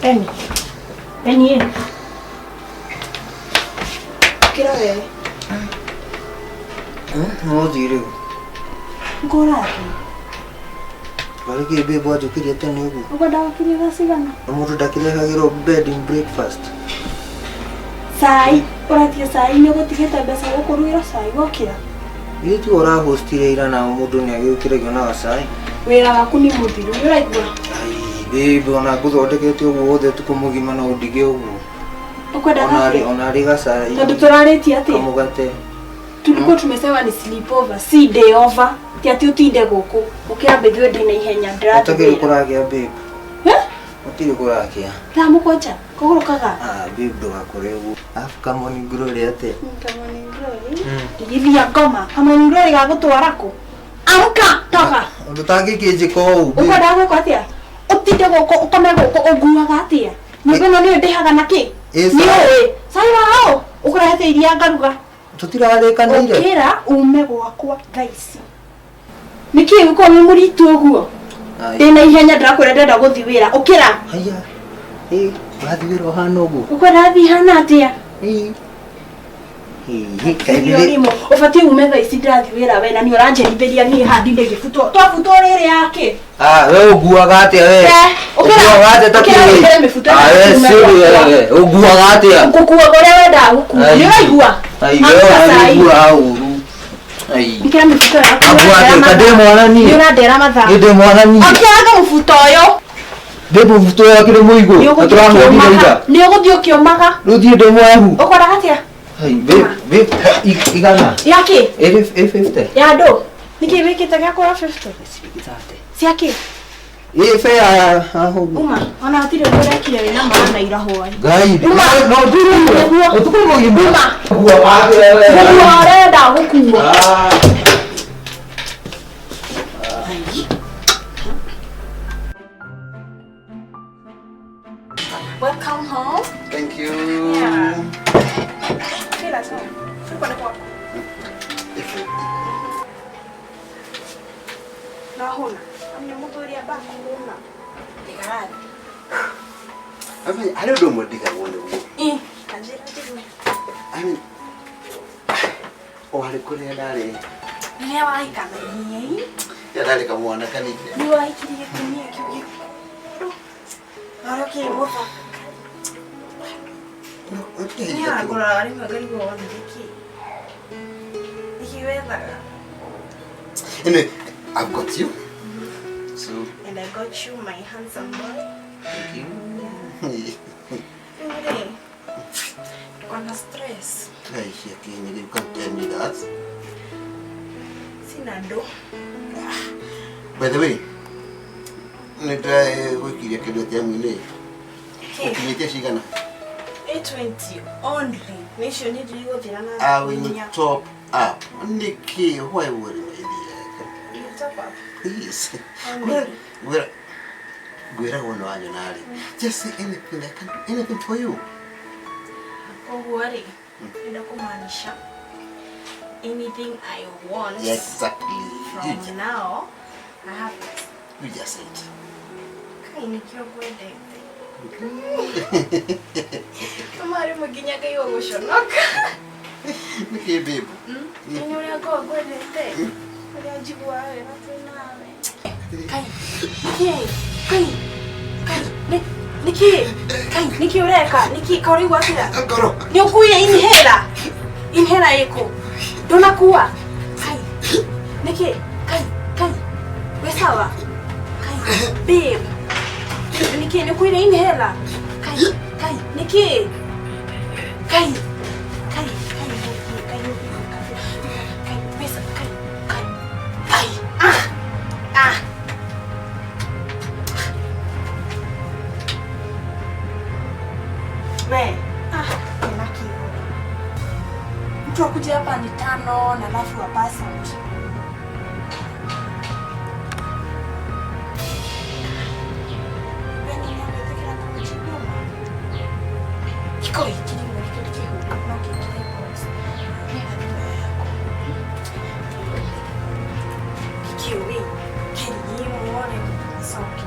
Penny. Kira wewe. No dire. Ngora ati. Bali ke be bojo kiri tene ugu. Uko dawa kiri gasigana. Amutu dakile hagiro bed in breakfast. Sai, uratia sai ni gutigete mbeca gukurugira sai gokira. Itu ora hostire ira na mutu ni agikire gona sai. Wira waku ni muthiru uraigua. Ai, be bona guthondekete ugu wothe tukumugima na undige ugu. Ukwenda Onari gasai. Tondu turarĩtie atĩ Kamugate. tulikuwa tumesewa ni sleepover, si day over. Ti ati utinde guku ukiambithio ndina ihenya Atakire kuragia babe. Utire kuragia. Ta mukocha kogurukaga. Babe ndugakore ugu. Afu kama ni glory ate. Kama ni glory. Ndigithia ngoma. Kama ni glory gagutwara ku. Amka toka. Ndutangi kije ko u. Ukwenda guku atia? Utinde guku ukome guku uguaga atia? Niguo ni ndihaga naki. Ni oi. Sai wao. Ukurehete iria ngaruga. Tutirarĩkanĩire. Ukira ume gwakwa thaici. Niki uko ni muritu uguo? Ndina ihenya ndirakwira ndenda guthi wira. Ukira. Haya. Wathi wira hana uguo. Ukwenda thi hana atia? Kaibili. Ufatie ume thaici ndathi wira we na ni uranjerithiria ni handi ndigifutwo. Twafutwo riri yake. We uguaga atia we? Uguaga atia takiri. We siri uguaga atia? Ngukua uria wenda gukua. Ni uraigua? Ai we uru. Ai. Nikira mifuko yaku. Abuate kade mwana ni. Ni urandera mathaa. Inde mwana ni. Akiaga mufuto uyu. Bebo mufuto yake ni muigo. Aturamuthira ida. Ni uguthi ukiomaga. Ruthie ndo mwahu. Ukwenda atia? Hai babe igana. Yaki? F50. Ya ndo. Niki wikite gya kwa 50. Sikizate. Siaki? Fe ya hugu. Uma, ona atire urekire wina maana irahwa. Gai. No duru. Utuko mugimu. Uma. Gua wake wewe. Gua arenda gukua. Welcome home. Thank you. Yeah. Kila sawa. Tuko na kwa. Na hona. Amna mutoria ba kuona. Digarani. I don't know what diga wone ugo. Kanjira jiwe. Wale kule ndale. Ni wahi kama ni. Ya ndale kama wana kanije. Ni wahi kile kimia kiyo. Naro kile mofa. Ni akora ari magari go wana diki. Ikiweza. Anyway, I've got you. So. And I got you, my handsome boy. Thank you. Hey, gonna stress. Hey, Shaki, you can't tell me that. Sinado. By the way, nita wikiria kidogo mwile. Ukinitia shigana. 820 only. Nation need to go there na. I will top up. Nikki, why worry my dear? You top up. Please. Gwera wono anyo nali. Just say anything, I can do anything for you. Oh, worry. Inakumaanisha anything I want. Exactly. From now, I have it. You just say it. Kai nikiwa kwende. Kama ari muginya kai wo gushonoka. Niki babe. Ni uri ako kwende te. Uri ajibu awe na tunawe. Niki ureka, Niki kauri gwatira. Ngoro. Ni ukuire inhera yeko. Donakuwa. Niki, we sawa. Babe. Niki ni ukuire inhera. Niki. Mtu akuja hapa ni 5 na alafu wa pass out. Wewe ni unafikiri kama chiboma? Iko hiki ni mwanamke na kile boss. Ni hadithi yako. Kiwi, kini muone soki.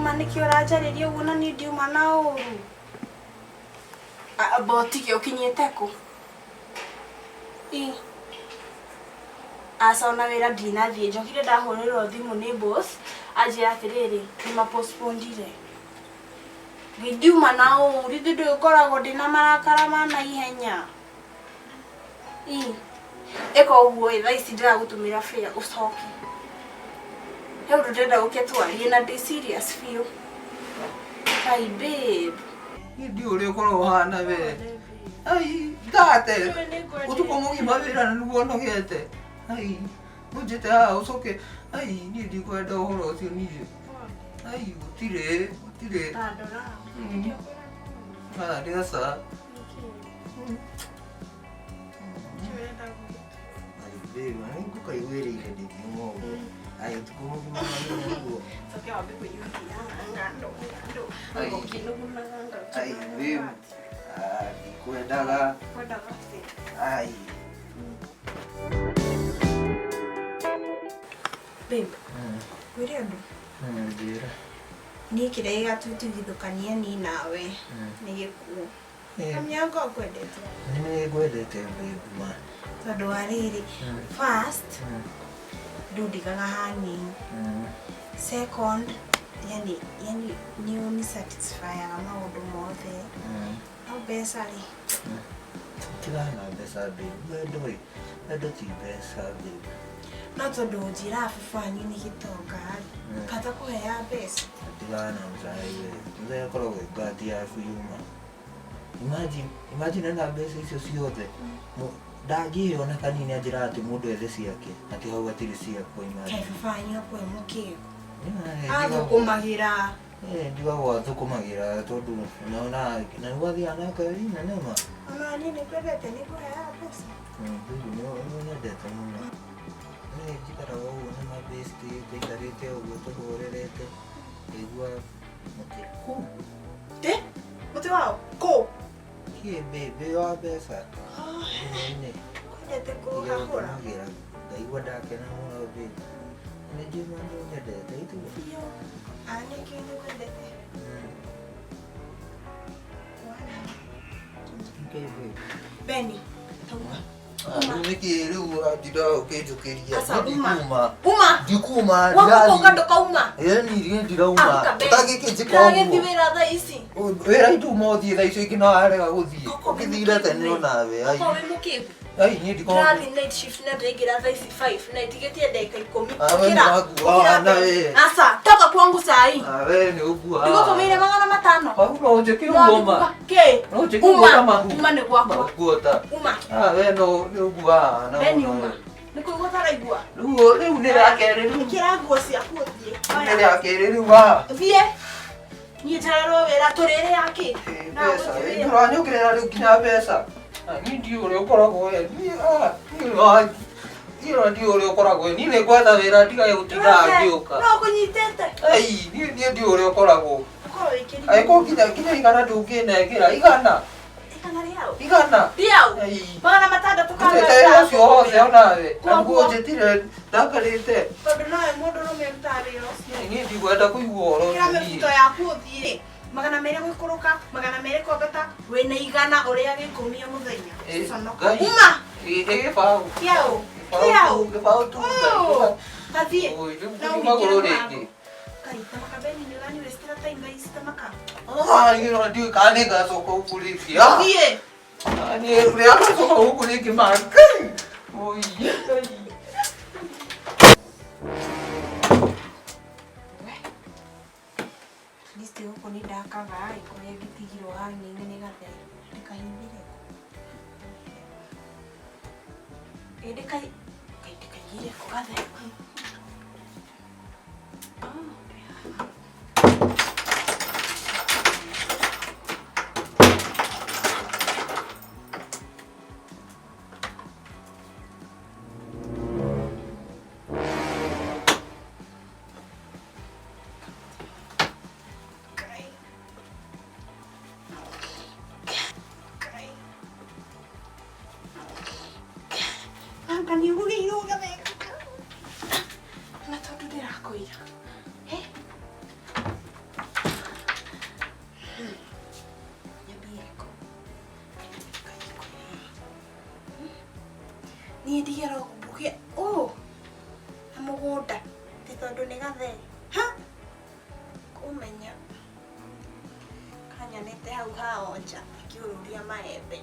Uma nikio rajariria uguo na ni ndiuma na uru. Boti ke ukinyete ku. Asa ona wira ndinathie njokire ndahurĩrwo thimũ nĩ boss anjĩra atĩrĩrĩ nĩ mapostponire. Ngiuma na uru ithuĩ ndĩkoragwo ndĩna marakara ma naihenya. Eka ũguo thaa ici ndĩragũtũmĩra fare ũcoke. Rĩu ndĩrenda gũke twarie na ndĩ serious biũ. Hi babe. Ndio ũrĩa ũkoragwo ũhana we. Ai, ngate. Ũtukũ mũgima wĩra na nĩguo nogete. Ai, ũnjĩte haha ũcoke. Ai, niĩ ndikwenda ũhoro ũcio niĩ. Ai, gũtirĩ. Tandora. Ndĩaca. Ai, babe, ngũkaiguĩrĩire ndĩkiuma ũguo. Ai, ũtukũ mũgima nĩguo. Soke wambe kũiyũkia ngando. Ai, babe. Ndikwendaga. Ai. Babe. Wĩre ũndũ. Njĩra. Niĩ kĩrĩa gĩgatũtigithũkania ni nawe nĩ gĩkuũ. Kamĩanga ũkwendete? Nĩ ngwendete babe ma. Tondũ wa rĩrĩ, first ndundigaga hanini. Second, yani nĩ ũni satisfyaga maũndũ mothe. No mbeca rĩ. Tigana na mbeca babe. Wendo ti mbeca babe. No tondũ njĩra baba nĩ gĩtonga kata kũhea mbeca. Tigana na mzai we. Mzai akoragwo ngati ya biuma. Imagine na mbeca icio ciothe. Ndangĩona kanini anjĩra atĩ mũndũ ethe ciake atĩ hau atirĩ ciakwa imagine. Kaĩ baba nĩ okwe mũkĩgu. Athũkũmagĩra. Ndigagwo athũkũmagĩra tondũ na nĩgwathiaga nake wĩna nema. Ona niĩ nĩngwendete nĩngũhea mbeca. Nĩ nyendete mũno. Nĩ njikaraga ũguo na mabesti tũikarĩte ũguo tũhũrĩrĩte ngaigua mũtĩ kũu. Mũtĩ wao kũu? Hiĩ babe wa mbeca. Kwendete kũhahũra? Ngaigua ndakena mũno babe. Nĩ njuma nĩ nyendete ithuĩ. Nĩkĩo nĩkwendete. Beni, tauma. Nĩkĩ rĩu ndinda ũkĩnjũkĩria. Ndikuma. Wakuka ndokauma. Niĩ ndirauma. Ũtagĩkĩ njĩka ũguo. Ndagĩthiĩ wĩra thaa ici. Wĩra ituma ũthiĩ thaa icio ingĩ na warega gũthiĩ. Ũgĩthire tene onawe. Ũkorwo wĩ mũkĩgu. Ai niĩ ndikoragwo. Ndĩrathiĩ night shift na ndaingĩra thaa ici 5 na itigĩtie ndagĩka 10. We nĩ wakuaga na we. Aca, toka kwangu saa hii. We nĩ ũguaga. Ndĩgũtũmĩire 500. No njĩke ũguo ma. Kĩ? No njĩke ũguo ta mahu. Uma nĩ gwakwa. Makuota. Uma. We no nĩ ũguaga. Beni uma. Nĩ kũigua taraigua. Rĩu nĩ rĩa kerĩ rĩu. Ĩkĩra nguo ciaku ũthiĩ. Nĩ rĩa kerĩ rĩu wa. Thiĩ. Niĩ njarerwo wĩra tũrĩrĩ yake. Mbeca. Ndũranyũkĩrĩra rĩu nginya mbeca. Niĩ ndiũ ũrĩa ũkoragwo we. Niĩ ndiũ ũrĩa ũkoragwo we. Niĩ nĩ ngwetha wĩra ndigage gũtinda ngĩũka. No kũnyitĩte. Ai niĩ ndiũ ũrĩa ũkoragwo. Ũkorwo wĩkĩrire. Angĩkorwo nginya igana ndũngĩnengera igana. Igana rĩao? Igana. Rĩao? Ai. 600 Ũtete ũcio wothe onawe. Naguo njĩtire ndakarĩte. Tondũ nowe mũndũ ũrũme ũrutaga wĩra ũcio. Niĩ ndikwenda kũigua ũhoro Ĩkĩra mĩbuto yaku ũthiĩ. 200 gũikũrũka, 200 kwambata, wĩna igana ũrĩa gĩkũmia mũthenya. Conoka. Uma! Gĩbaũ. Kĩaũ. Kĩaũ. Gĩbaũ tu. Tathiĩ. Na magũrũ rĩngĩ. Kaita makabeni nĩ ũrani westera time thaa ici ta maka. Ndiũĩ kana nĩ ngacoka gũkũ rĩngĩ. Thiĩ. Niĩ rĩrĩa ngacoka gũkũ rĩngĩ maka. Oi. Listi huko ni ndakaga ĩkũrĩa ngĩtigirwo hang'e-inĩ nĩ gathe ndĩkahingire ndĩkaigire kũ gathe. Kan you go ndigera kubukia na mugunda ti tondu ni gathe ha kumenya kanya nete hau haonja kiururia maembe.